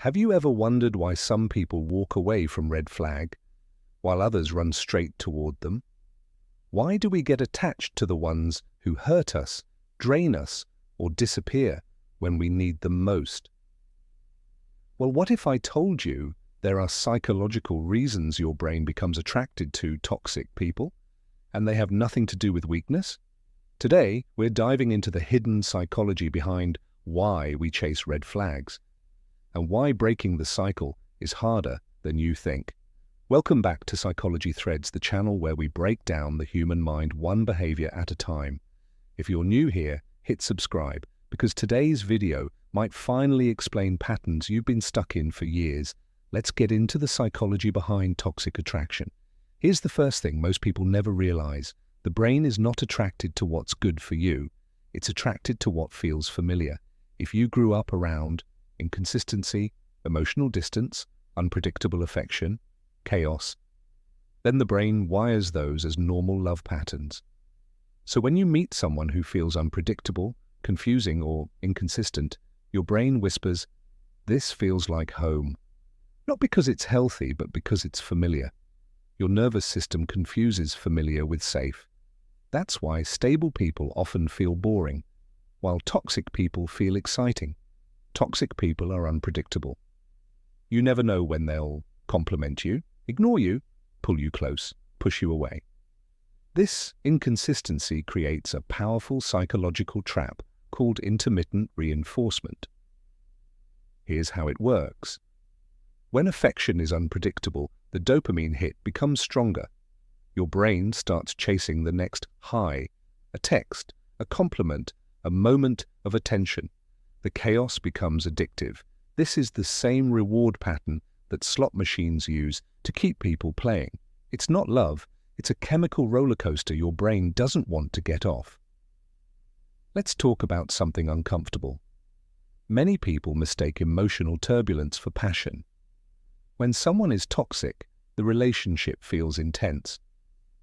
Have you ever wondered why some people walk away from red flag, while others run straight toward them? Why do we get attached to the ones who hurt us, drain us, or disappear when we need them most? Well, what if I told you there are psychological reasons your brain becomes attracted to toxic people, and they have nothing to do with weakness? Today, we're diving into the hidden psychology behind why we chase red flags, and why breaking the cycle is harder than you think. Welcome back to Psychology Threads, the channel where we break down the human mind one behavior at a time. If you're new here, hit subscribe, because today's video might finally explain patterns you've been stuck in for years. Let's get into the psychology behind toxic attraction. Here's the first thing most people never realize. The brain is not attracted to what's good for you. It's attracted to what feels familiar. If you grew up around inconsistency, emotional distance, unpredictable affection, chaos, then the brain wires those as normal love patterns. So when you meet someone who feels unpredictable, confusing, or inconsistent, your brain whispers, "This feels like home." Not because it's healthy, but because it's familiar. Your nervous system confuses familiar with safe. That's why stable people often feel boring, while toxic people feel exciting. Toxic people are unpredictable. You never know when they'll compliment you, ignore you, pull you close, push you away. This inconsistency creates a powerful psychological trap called intermittent reinforcement. Here's how it works. When affection is unpredictable, the dopamine hit becomes stronger. Your brain starts chasing the next high, a text, a compliment, a moment of attention. The chaos becomes addictive. This is the same reward pattern that slot machines use to keep people playing. It's not love, it's a chemical roller coaster your brain doesn't want to get off. Let's talk about something uncomfortable. Many people mistake emotional turbulence for passion. When someone is toxic, the relationship feels intense.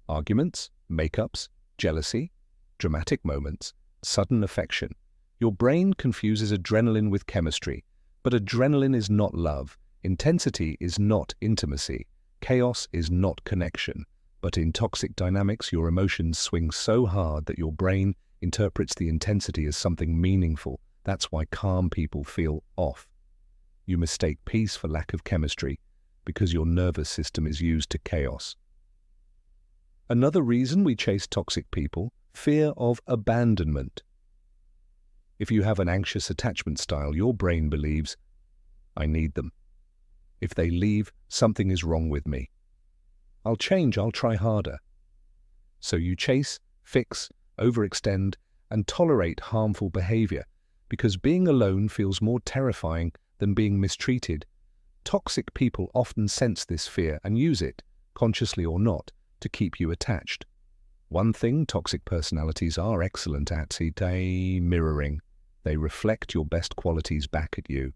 Arguments, makeups, jealousy, dramatic moments, sudden affection. Your brain confuses adrenaline with chemistry, but adrenaline is not love. Intensity is not intimacy. Chaos is not connection. But in toxic dynamics, your emotions swing so hard that your brain interprets the intensity as something meaningful. That's why calm people feel off. You mistake peace for lack of chemistry because your nervous system is used to chaos. Another reason we chase toxic people: fear of abandonment. If you have an anxious attachment style, your brain believes, "I need them. If they leave, something is wrong with me. I'll change, I'll try harder." So you chase, fix, overextend, and tolerate harmful behavior because being alone feels more terrifying than being mistreated. Toxic people often sense this fear and use it, consciously or not, to keep you attached. One thing toxic personalities are excellent at is mirroring. They reflect your best qualities back at you.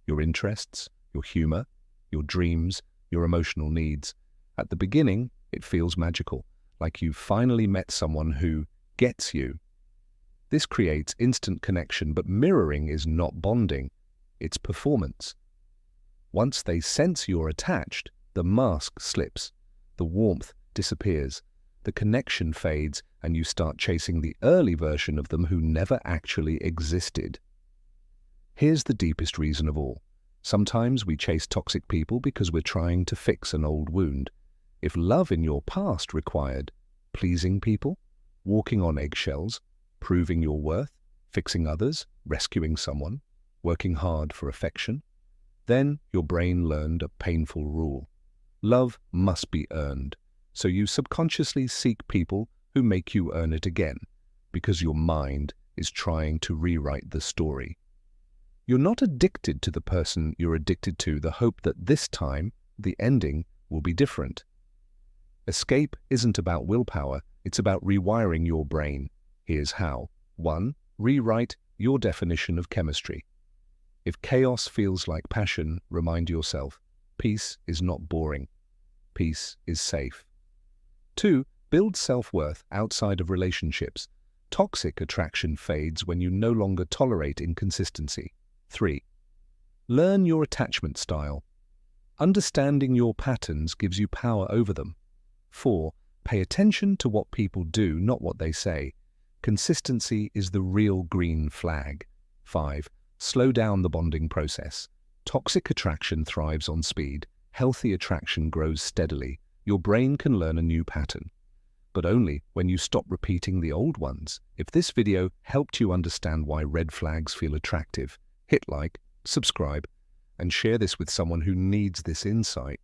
Your interests, your humor, your dreams, your emotional needs. At the beginning, it feels magical, like you've finally met someone who gets you. This creates instant connection, but mirroring is not bonding, it's performance. Once they sense you're attached, the mask slips, the warmth disappears, the connection fades, and you start chasing the early version of them who never actually existed. Here's the deepest reason of all. Sometimes we chase toxic people because we're trying to fix an old wound. If love in your past required pleasing people, walking on eggshells, proving your worth, fixing others, rescuing someone, working hard for affection, then your brain learned a painful rule. Love must be earned. So you subconsciously seek people who make you earn it again, because your mind is trying to rewrite the story. You're not addicted to the person you're addicted to, the hope that this time the ending will be different. Escape isn't about willpower, it's about rewiring your brain. Here's how. 1. Rewrite your definition of chemistry. If chaos feels like passion, remind yourself, peace is not boring. Peace is safe. 2. Build self-worth outside of relationships. Toxic attraction fades when you no longer tolerate inconsistency. 3. Learn your attachment style. Understanding your patterns gives you power over them. 4. Pay attention to what people do, not what they say. Consistency is the real green flag. 5. Slow down the bonding process. Toxic attraction thrives on speed. Healthy attraction grows steadily. Your brain can learn a new pattern, but only when you stop repeating the old ones. If this video helped you understand why red flags feel attractive, hit like, subscribe, and share this with someone who needs this insight.